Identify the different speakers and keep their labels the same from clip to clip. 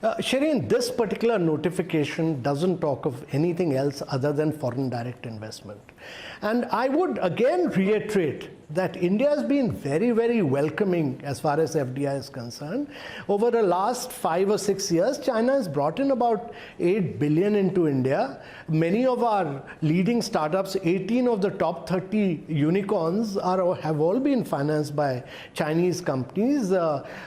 Speaker 1: Shereen, this particular notification doesn't talk of anything else other than foreign direct investment. And I would again reiterate that India has been very, very welcoming as far as FDI is concerned. Over the last 5 or 6 years, China has brought in about 8 billion into India. Many of our leading startups, 18 of the top 30 unicorns have all been financed by Chinese companies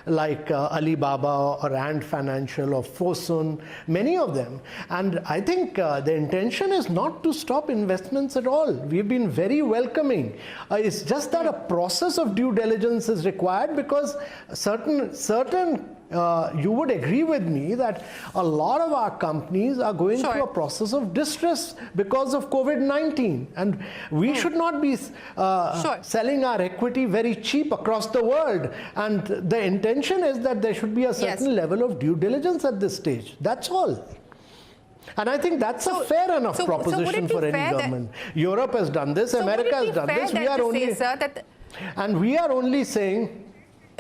Speaker 1: like Alibaba or Ant Financial or Fosun, many of them. And I think the intention is not to stop investments at all. We've been very welcoming. It's just that a process of due diligence is required, because you would agree with me that a lot of our companies are going through a process of distress because of COVID-19, and we should not be selling our equity very cheap across the world. And the intention is that there should be a certain level of due diligence at this stage. That's all. And I think that's a fair enough proposition for any government. Europe has done this, America has done this. We are only, and we are only saying.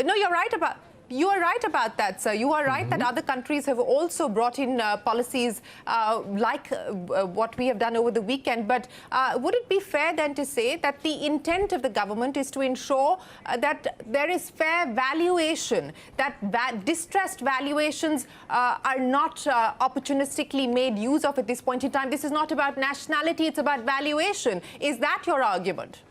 Speaker 2: No, you're right about. You are right about that, sir. You are right that other countries have also brought in policies like what we have done over the weekend. But would it be fair then to say that the intent of the government is to ensure that there is fair valuation, that distressed valuations are not opportunistically made use of at this point in time? This is not about nationality, it's about valuation. Is that your argument?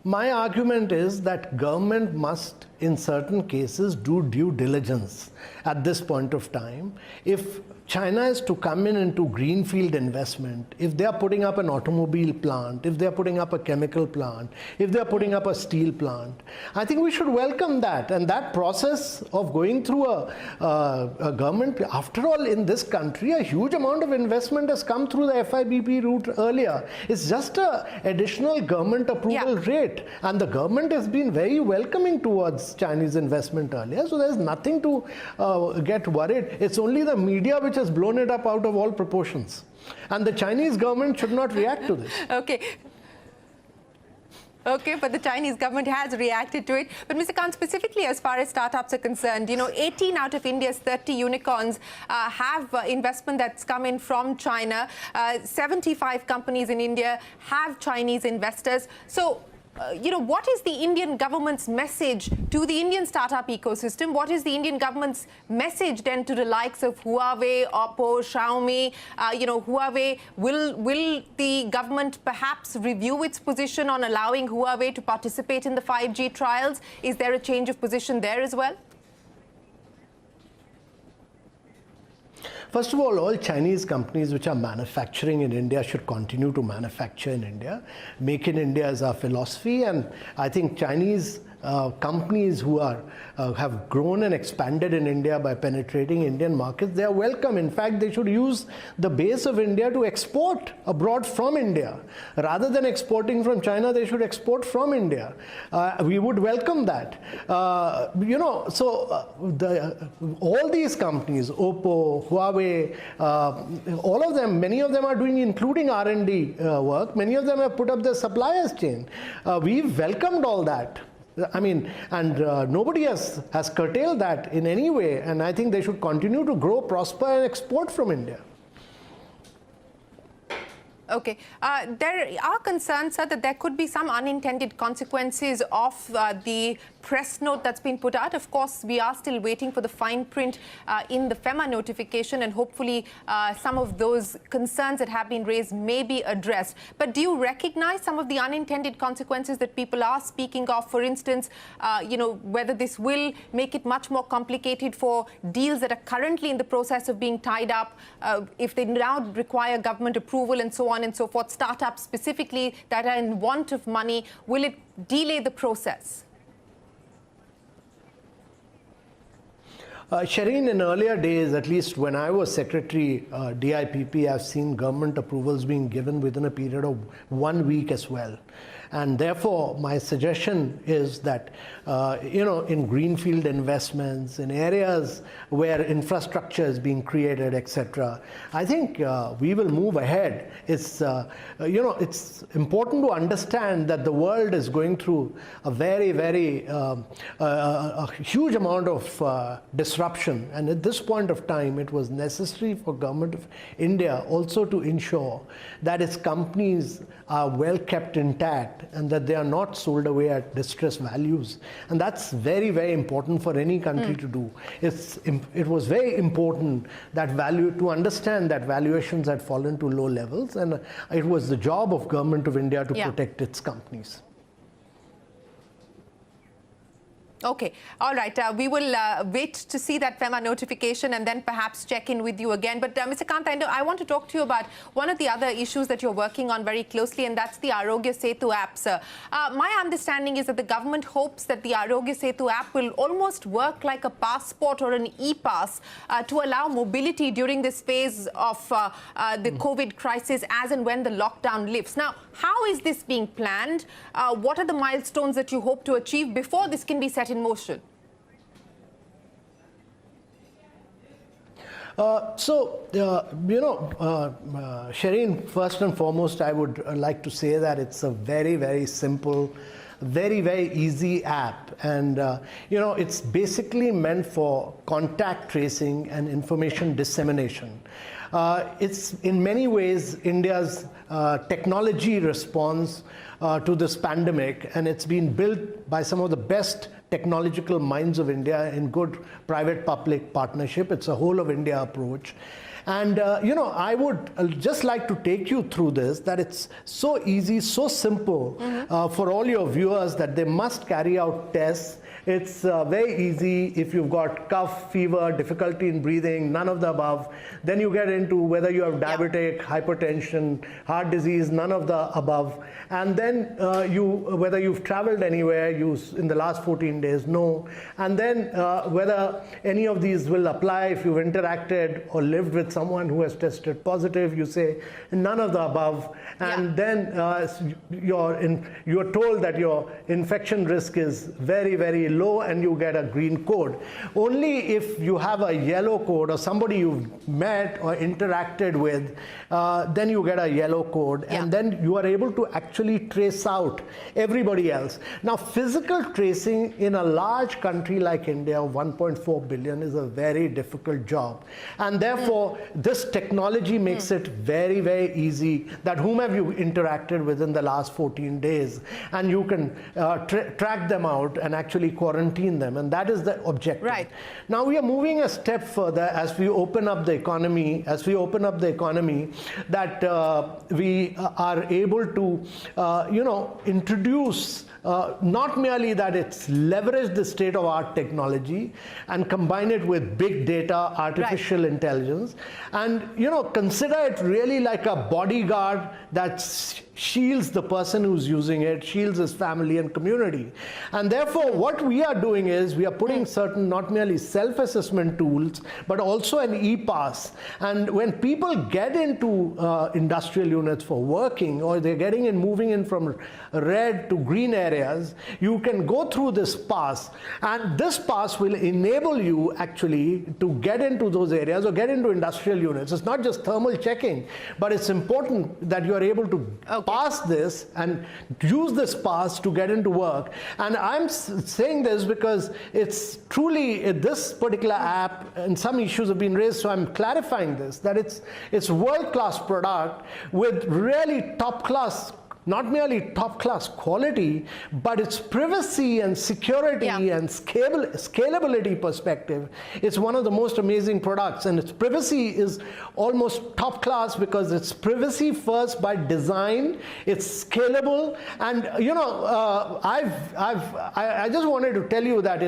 Speaker 1: My argument is that government must, in certain cases, do due diligence at this point of time. If China is to come in into greenfield investment, if they are putting up an automobile plant, if they are putting up a chemical plant, if they are putting up a steel plant, I think we should welcome that. And that process of going through a government, after all, in this country, a huge amount of investment has come through the FIBP route earlier. It's just an additional government approval rate. And the government has been very welcoming towards Chinese investment earlier. So there's nothing to get worried. It's only the media which has blown it up out of all proportions. And the Chinese government should not react to this.
Speaker 2: Okay, but the Chinese government has reacted to it. But Mr. Kant, specifically as far as startups are concerned, 18 out of India's 30 unicorns have investment that's come in from China. 75 companies in India have Chinese investors. So, what is the Indian government's message to the Indian startup ecosystem? What is the Indian government's message then to the likes of Huawei, Oppo, Xiaomi? Huawei, will the government perhaps review its position on allowing Huawei to participate in the 5G trials? Is there a change of position there as well?
Speaker 1: First of all Chinese companies which are manufacturing in India should continue to manufacture in India. Make in India is our philosophy, and I think Chinese companies who have grown and expanded in India by penetrating Indian markets, they are welcome. In fact, they should use the base of India to export abroad from India. Rather than exporting from China, they should export from India. We would welcome that. All these companies, Oppo, Huawei, all of them, many of them are doing, including R&D work. Many of them have put up their suppliers chain. We've welcomed all that. I mean, and nobody has curtailed that in any way. And I think they should continue to grow, prosper, and export from India.
Speaker 2: Okay. There are concerns, sir, that there could be some unintended consequences of the press note that's been put out. Of course, we are still waiting for the fine print in the FEMA notification, and hopefully some of those concerns that have been raised may be addressed. But do you recognize some of the unintended consequences that people are speaking of? For instance, whether this will make it much more complicated for deals that are currently in the process of being tied up, if they now require government approval and so on and so forth, startups specifically that are in want of money, will it delay the process?
Speaker 1: Shereen, in earlier days, at least when I was Secretary DIPP, I've seen government approvals being given within a period of 1 week as well. And therefore, my suggestion is that, in greenfield investments, in areas where infrastructure is being created, etc., I think we will move ahead. It's important to understand that the world is going through a very, very a huge amount of disruption. And at this point of time, it was necessary for Government of India also to ensure that its companies are well kept intact and that they are not sold away at distressed values. And that's very, very important for any country to do. It was very important that to understand that valuations had fallen to low levels, and it was the job of Government of India to protect its companies.
Speaker 2: Okay, all right. We will wait to see that FEMA notification and then perhaps check in with you again. But Mr. Kant, I want to talk to you about one of the other issues that you're working on very closely, and that's the Arogya Setu app, sir. My understanding is that the government hopes that the Arogya Setu app will almost work like a passport or an e-pass to allow mobility during this phase of the COVID crisis as and when the lockdown lifts. Now, how is this being planned? What are the milestones that you hope to achieve before this can be set in motion?
Speaker 1: Shereen, first and foremost, I would like to say that it's a very, very simple, very, very easy app. And, it's basically meant for contact tracing and information dissemination. It's in many ways India's technology response to this pandemic, and it's been built by some of the best technological minds of India in good private-public partnership. It's a whole of India approach. And, I would just like to take you through this, that it's so easy, so simple for all your viewers that they must carry out tests. It's very easy. If you've got cough, fever, difficulty in breathing, none of the above, then you get into whether you have diabetic, hypertension, heart disease, none of the above. And then whether you've traveled anywhere in the last 14 days, no. And then whether any of these will apply if you've interacted or lived with someone who has tested positive, you say none of the above. And then you're told that your infection risk is very, very low and you get a green code. Only if you have a yellow code or somebody you've met or interacted with, then you get a yellow code, and then you are able to actually trace out everybody else. Now, physical tracing in a large country like India of 1.4 billion is a very difficult job. And therefore, this technology makes it very, very easy that whomever you interacted with in the last 14 days, and you can track them out and actually quarantine them. And that is the objective.
Speaker 2: Right.
Speaker 1: Now, we are moving a step further as we open up the economy, that we are able to, introduce not merely that it's leveraged the state-of-art technology and combine it with big data, artificial intelligence, and consider it really like a bodyguard that shields the person who's using it, shields his family and community. And therefore, what we are doing is we are putting certain not merely self-assessment tools, but also an e-pass. And when people get into industrial units for working, or they're moving in from red to green areas, you can go through this pass. And this pass will enable you actually to get into those areas or get into industrial units. It's not just thermal checking, but it's important that you are able to pass this and use this pass to get into work. And I'm saying this because it's truly, this particular app, and some issues have been raised, so I'm clarifying this, that it's world-class product with really top-class, not merely top-class quality, but its privacy and security and scalability perspective. It's one of the most amazing products, and its privacy is almost top-class because it's privacy first by design. It's scalable, and I just wanted to tell you that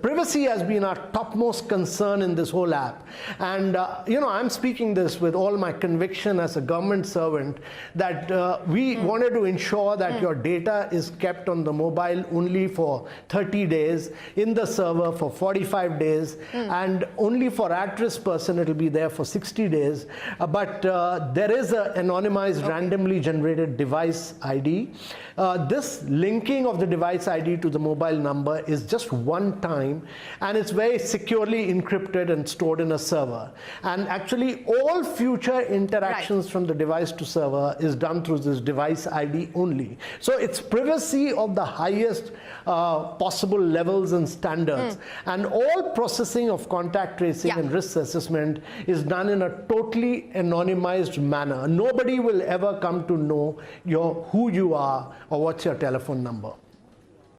Speaker 1: privacy has been our topmost concern in this whole app, and I'm speaking this with all my conviction as a government servant, that we wanted to ensure that your data is kept on the mobile only for 30 days, in the server for 45 days, and only for at-risk person it will be there for 60 days. But there is an anonymized, randomly generated device ID. This linking of the device ID to the mobile number is just one time, and it's very securely encrypted and stored in a server. And actually all future interactions from the device to server is done through this device ID only. So it's privacy of the highest possible levels and standards. And all processing of contact tracing and risk assessment is done in a totally anonymized manner. Nobody will ever come to know who you are or what's your telephone number.